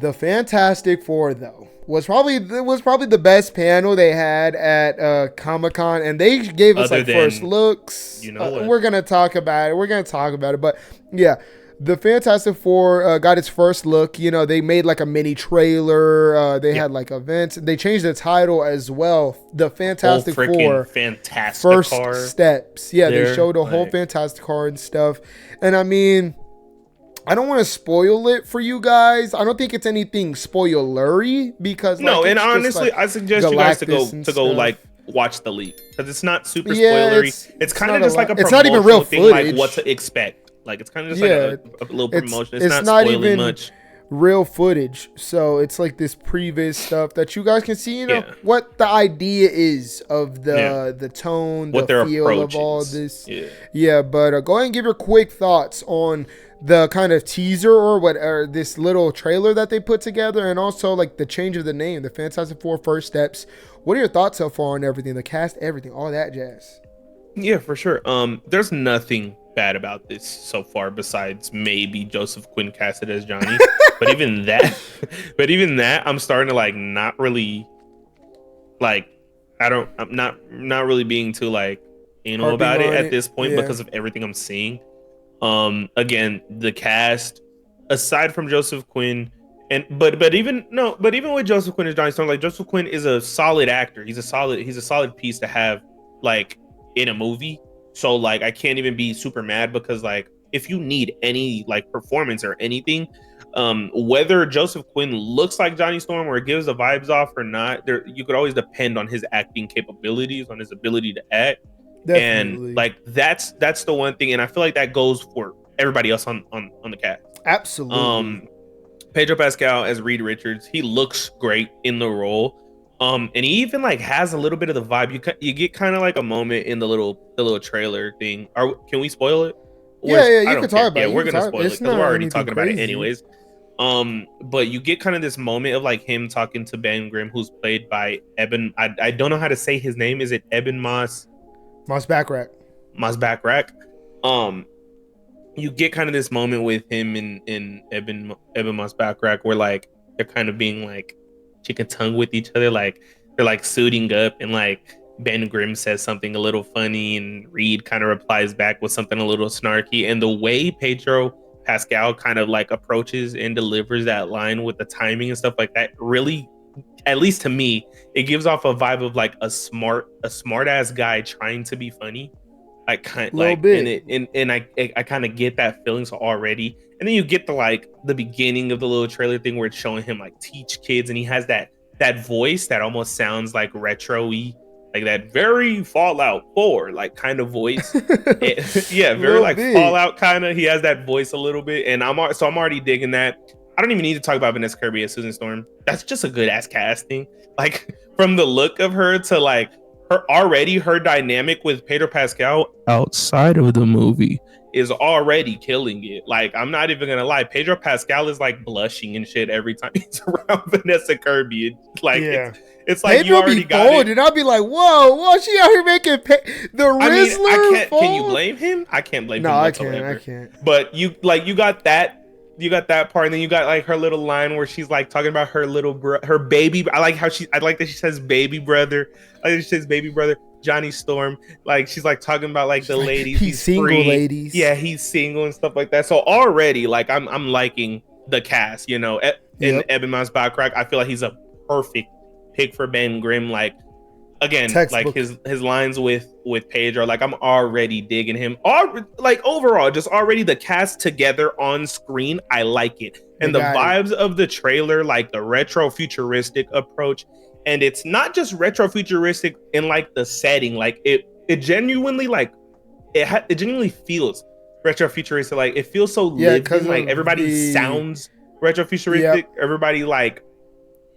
The Fantastic Four, though, was probably the best panel they had at Comic-Con, and they gave us first looks. We're gonna talk about it. But yeah, the Fantastic Four got its first look. They made like a mini trailer. They had like events. They changed the title as well. The Fantastic Four First Steps. Yeah, they showed a whole Fantastic Four and stuff. And I mean, I don't want to spoil it for you guys. I don't think it's anything spoilery because and honestly, I suggest you guys to go like watch the leak because it's not super spoilery. It's kind of just like a promotional not even real thing, footage. like what to expect. Like it's kind of just like a little promotion. It's not spoiling even much. Real footage, so it's like this previs stuff that you guys can see. What the idea is of the tone, what the their feel approach of all is. this. But go ahead and give your quick thoughts on the kind of teaser or this little trailer that they put together, and also like the change of the name, the Fantastic Four First Steps. What are your thoughts so far on everything, the cast, everything, all that jazz? Yeah, for sure. There's nothing bad about this so far besides maybe Joseph Quinn casted as Johnny. but even that I'm starting to like not really like I'm not really being too like about it at this point because of everything I'm seeing. Again, the cast aside from Joseph Quinn but even with Joseph Quinn as Johnny Storm, like Joseph Quinn is a solid actor. He's a solid piece to have like in a movie. So like I can't even be super mad because like if you need any like performance or anything, whether Joseph Quinn looks like Johnny Storm or gives the vibes off or not, you could always depend on his acting capabilities, on his ability to act. Definitely. And like that's the one thing, and I feel like that goes for everybody else on the cast. Absolutely. Pedro Pascal as Reed Richards, he looks great in the role. And he even like has a little bit of the vibe. You get kind of like a moment in the little trailer thing. Can we spoil it? You can talk about it. We're gonna spoil it because we're already talking about it anyways. But you get kind of this moment of like him talking to Ben Grimm, who's played by Eben. I don't know how to say his name. Is it Eben Moss-Bachrach? You get kind of this moment with him in Eben Moss-Bachrach where like they're kind of being like chicken tongue with each other, like they're like suiting up, and like Ben Grimm says something a little funny and Reed kind of replies back with something a little snarky, and the way Pedro Pascal kind of like approaches and delivers that line with the timing and stuff like that, really, at least to me, it gives off a vibe of like a smart ass guy trying to be funny, like kind like bit. And I kind of get that feeling so already. And then you get the beginning of the little trailer thing where it's showing him like teach kids, and he has that voice that almost sounds like retro-y, like that very Fallout 4 like kind of voice. Very like bit. Fallout kind of. He has that voice a little bit, and I'm already digging that. I don't even need to talk about Vanessa Kirby as Susan Storm. That's just a good ass casting. Like from the look of her to like her dynamic with Pedro Pascal outside of the movie is already killing it. Like I'm not even gonna lie, Pedro Pascal is like blushing and shit every time he's around Vanessa Kirby. Like it's like Pedro you already got it. And I'll be like, whoa, she out here making the Rizzler. I can't. Can you blame him? I can't blame him whatsoever. I can't. But you got that. You got that part, and then you got like her little line where she's like talking about her her baby. I like that she says baby brother. I like that she says baby brother Johnny Storm. Like she's like talking about like the ladies. He's single, free. ladies. Yeah, he's single and stuff like that. So already, like I'm liking the cast. In Eben Moss-Bachrach, I feel like he's a perfect pick for Ben Grimm. Like again, textbook. Like his lines with Pedro, like I'm already digging him. Like overall, just already the cast together on screen, I like it. And the vibes of the trailer, like the retro futuristic approach, and it's not just retro futuristic in like the setting, like it genuinely like it genuinely feels retro futuristic. Like it feels so lived in. Like everybody sounds retro futuristic. Yep. Everybody like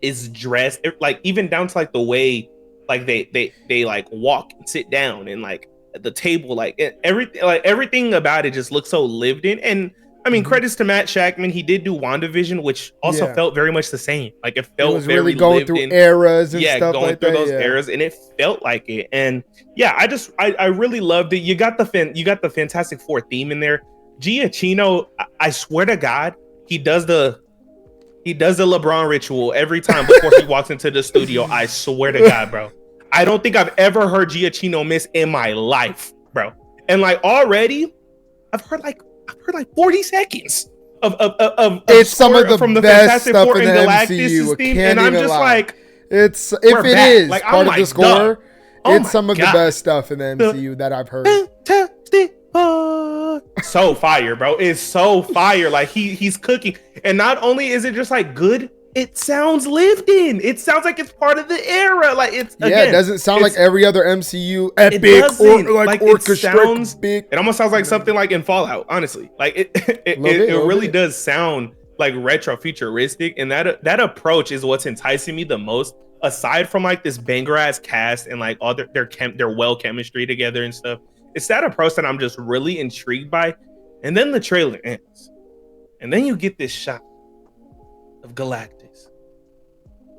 is dressed like even down to like the way like they like walk and sit down and like at the table, like everything about it just looks so lived in. And I mean, credits to Matt Shakman. He did do WandaVision, which also felt very much the same. Like it was very really going through eras and stuff going like through that. Those eras, and it felt like it. And yeah, I really loved it. You got the Fantastic Four theme in there. Giacchino, I swear to God, he does the He does the LeBron ritual every time before he walks into the studio. I swear to God, bro. I don't think I've ever heard Giacchino miss in my life, bro. And like already, I've heard like 40 seconds of it's some of the from the best Fantastic stuff Four in the MCU. theme, and I'm just like, it's if it is like, part of the score, it's some of the best stuff in the MCU that I've heard. So fire, bro. It's so fire. Like he's cooking, and not only is it just like good, it sounds lived in. It sounds like it's part of the era. Like it's it doesn't sound like every other MCU epic or like orchestrated. It almost sounds like something like in Fallout. Honestly, like it really does sound like retro futuristic, and that approach is what's enticing me the most. Aside from like this banger ass cast and like all their well chemistry together and stuff, it's that approach that I'm just really intrigued by. And then the trailer ends, and then you get this shot of Galactus,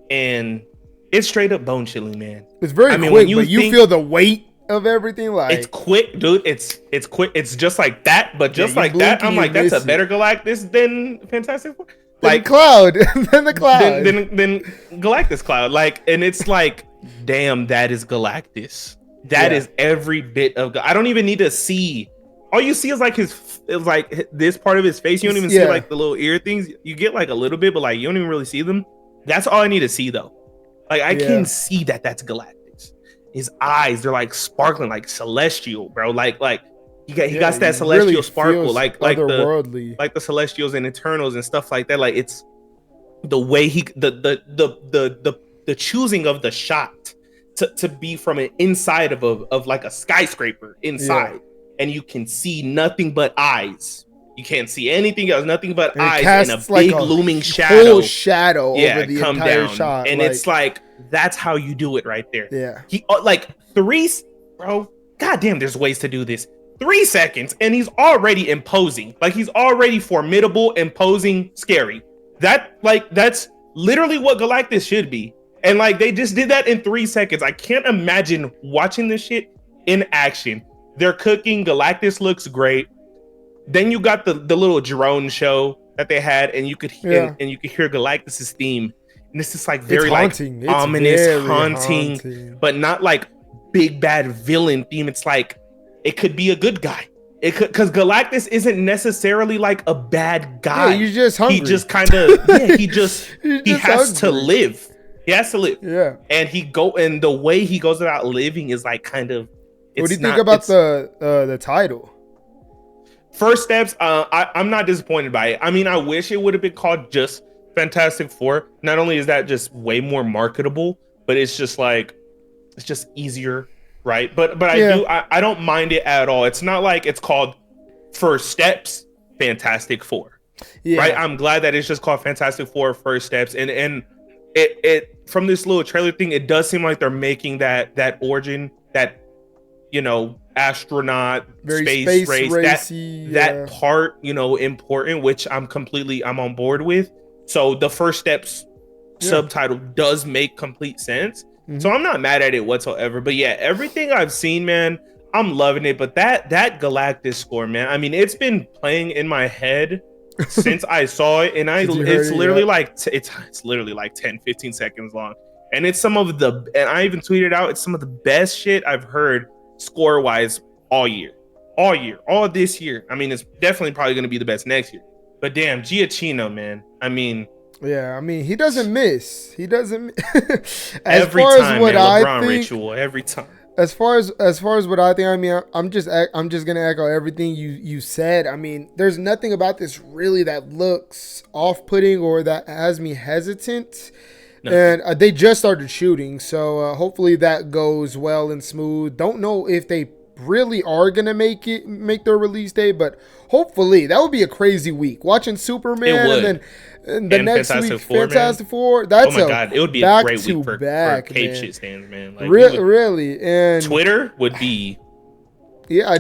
and it's straight up bone chilling, man. It's very quick, but you feel the weight of everything. Like it's quick, dude. It's quick. It's just like that, but just like that, I'm like, that's a better Galactus than Fantastic Four. Like Cloud, than the Cloud, than Galactus Cloud. Like, and it's like, damn, that is Galactus. That is every bit of. I don't even need to see. All you see is like this part of his face. You don't even see like the little ear things. You get like a little bit, but like you don't even really see them. That's all I need to see though. Like I can see that's Galactus. His eyes, they're like sparkling, like celestial, bro. Like he got that celestial really sparkle, like the Celestials and Eternals and stuff like that. Like it's the way the choosing of the shot to be from an inside of like a skyscraper inside, and you can see nothing but eyes. You can't see anything else, nothing but eyes and a big looming shadow over the entire shot. And it's like that's how you do it right there. Yeah, he bro. Goddamn, there's ways to do this. 3 seconds, and he's already imposing. Like he's already formidable, imposing, scary. That's literally what Galactus should be. And like they just did that in 3 seconds. I can't imagine watching this shit in action. They're cooking. Galactus looks great. Then you got the little drone show that they had, and you could hear Galactus's theme. And it's just like very like ominous, haunting, but not like big bad villain theme. It's like it could be a good guy. It could, because Galactus isn't necessarily like a bad guy. Yeah, he's just hungry. He just kind of he has to live. He has to live. Yeah. And the way he goes about living is like kind of. What do you think about the title? First Steps. I'm not disappointed by it. I mean, I wish it would have been called just Fantastic Four. Not only is that just way more marketable, but it's just like it's just easier. Right, but I don't mind it at all. It's not like it's called First Steps Fantastic Four. Right, I'm glad that it's just called Fantastic Four First Steps, and it from this little trailer thing, it does seem like they're making that origin, that astronaut very space race racy, that part important, which I'm on board with. So the First Steps subtitle does make complete sense. So I'm not mad at it whatsoever. But yeah, everything I've seen, man, I'm loving it. But that Galactus score, man, I mean, it's been playing in my head since I saw it, and it's literally like it's literally like 10, 15 seconds long. And it's and I even tweeted out, it's some of the best shit I've heard score wise all this year. I mean, it's definitely probably going to be the best next year. But damn, Giacchino, man. I mean, he doesn't miss. He doesn't. Every time, LeBron ritual every time. As far as what I think, I mean, I'm just gonna echo everything you said. I mean, there's nothing about this really that looks off-putting or that has me hesitant. Nothing. And they just started shooting, so hopefully that goes well and smooth. Don't know if they really are gonna make their release date, but hopefully that would be a crazy week watching Superman and the next week Fantastic Four. That's God, it would be a great week for Cape shit stands, man. Like, really, and Twitter would be. Yeah, I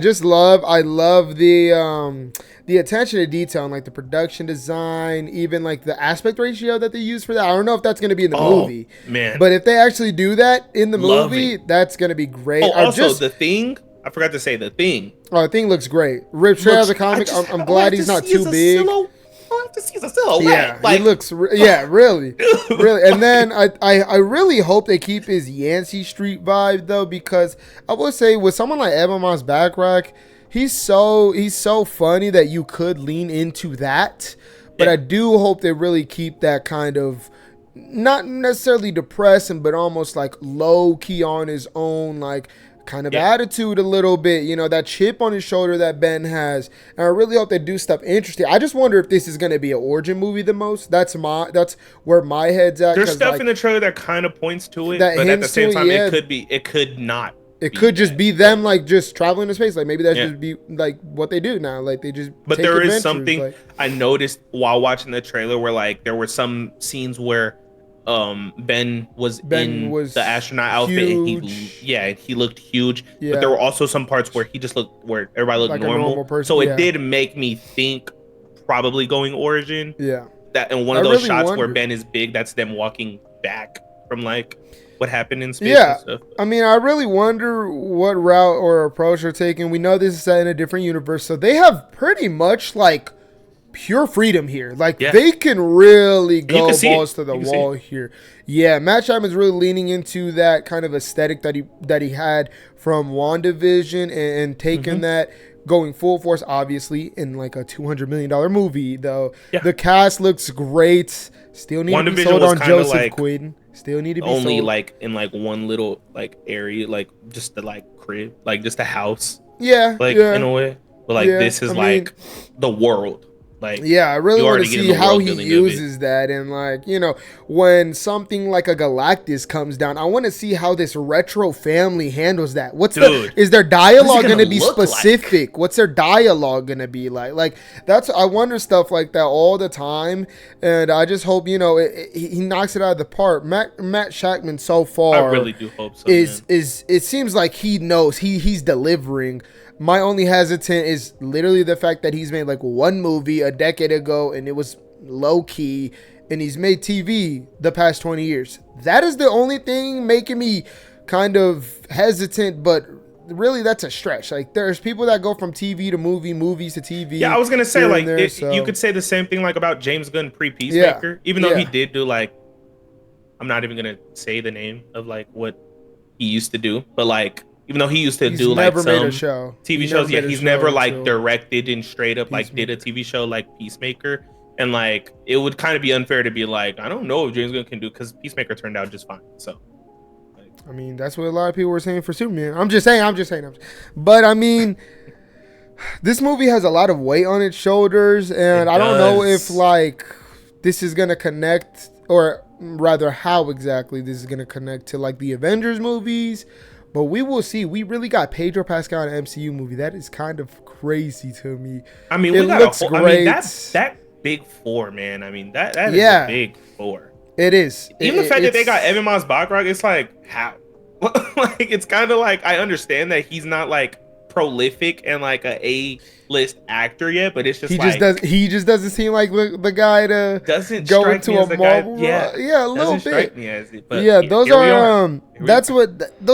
love the attention to detail and like the production design, even like the aspect ratio that they use for that. I don't know if that's going to be in the movie, man, but if they actually do that in the movie, that's going to be great. The Thing. I forgot to say The Thing. Oh, The Thing looks great. Ripped straight out of the comic. I'm glad he's not too big. enough to see his silhouette. Yeah, like, he looks. Really, really. And then I really hope they keep his Yancey Street vibe though, because I will say with someone like 𝙁𝙁𝙆 𝙂, he's so funny that you could lean into that. But I do hope they really keep that kind of, not necessarily depressing, but almost like low key on his own, like kind of attitude a little bit, you know, that chip on his shoulder that Ben has. And I really hope they do stuff interesting. I just wonder if this is going to be an origin movie the most. That's where my head's at. There's stuff in the trailer that kind of points to it, but at the same time, it could not. It could just be them like just traveling to space. Like maybe that should be like what they do now. Like they just. But there is something I noticed while watching the trailer where like there were some scenes where Ben was in the astronaut outfit and he looked huge. Yeah. But there were also some parts where he just looked where everybody looked like normal person, so it did make me think probably going origin. Yeah. That in one of those shots where Ben is big, that's them walking back from like what happened in space and stuff. I mean, I really wonder what route or approach they're taking. We know this is set in a different universe, so they have pretty much like pure freedom here. Like they can really go balls to the wall here. Yeah, Matt Shakman's really leaning into that kind of aesthetic that he had from WandaVision and taking that, going full force, obviously, in like a $200 million movie, though. Yeah. The cast looks great. Still need to be sold on Joseph Quinn. Still need to be only sold. Like in like one little like area, like just the like crib, like just a house. Yeah. Like in a way. But like this is like the world. Like, yeah, I really want to see how he uses that. And like, you know, when something like a Galactus comes down, I want to see how this retro family handles that. Is their dialogue going to be specific? What's their dialogue going to be like? Like I wonder stuff like that all the time. And I just hope, you know, he knocks it out of the park. Matt Shakman so far, I really do hope so. It seems like he knows he's delivering. My only hesitant is literally the fact that he's made like one movie a decade ago and it was low key, and he's made TV the past 20 years. That is the only thing making me kind of hesitant, but really that's a stretch. Like there's people that go from TV to movie, movies to TV. Yeah, I was going to say like you could say the same thing like about James Gunn pre-Peacemaker, even though he did do like, I'm not even going to say the name of like what he used to do, but like, even though he used to do like some TV shows, he's never like directed and straight up like did a TV show like Peacemaker, and like it would kind of be unfair to be like, I don't know if James Gunn can do, because Peacemaker turned out just fine. So, like, I mean, that's what a lot of people were saying for Superman. I'm just saying. But I mean, this movie has a lot of weight on its shoulders, and I don't know if like this is gonna connect, or rather, how exactly this is gonna connect to like the Avengers movies. But we will see. We really got Pedro Pascal in an MCU movie. That is kind of crazy to me. I mean, it looks great. I mean, that big four, man. I mean, that is a big four. It is. Even the fact that they got 𝙁𝙆 𝙂, it's like, how? Like, it's kind of like, I understand that he's not like prolific and like A-list actor yet, but it's just he just doesn't seem like the guy to go into a Marvel. A little bit. Strike me as it, but those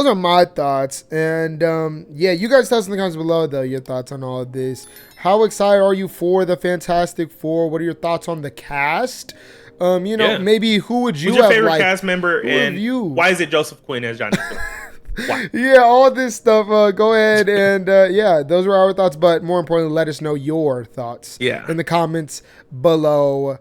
are my thoughts. And you guys tell us in the comments below though your thoughts on all of this. How excited are you for the Fantastic Four? What are your thoughts on the cast? Maybe who would you Who's your have favorite liked? Cast member, and why is it Joseph Quinn as Johnny Storm? Yeah, all this stuff. Go ahead and those were our thoughts. But more importantly, let us know your thoughts in the comments below.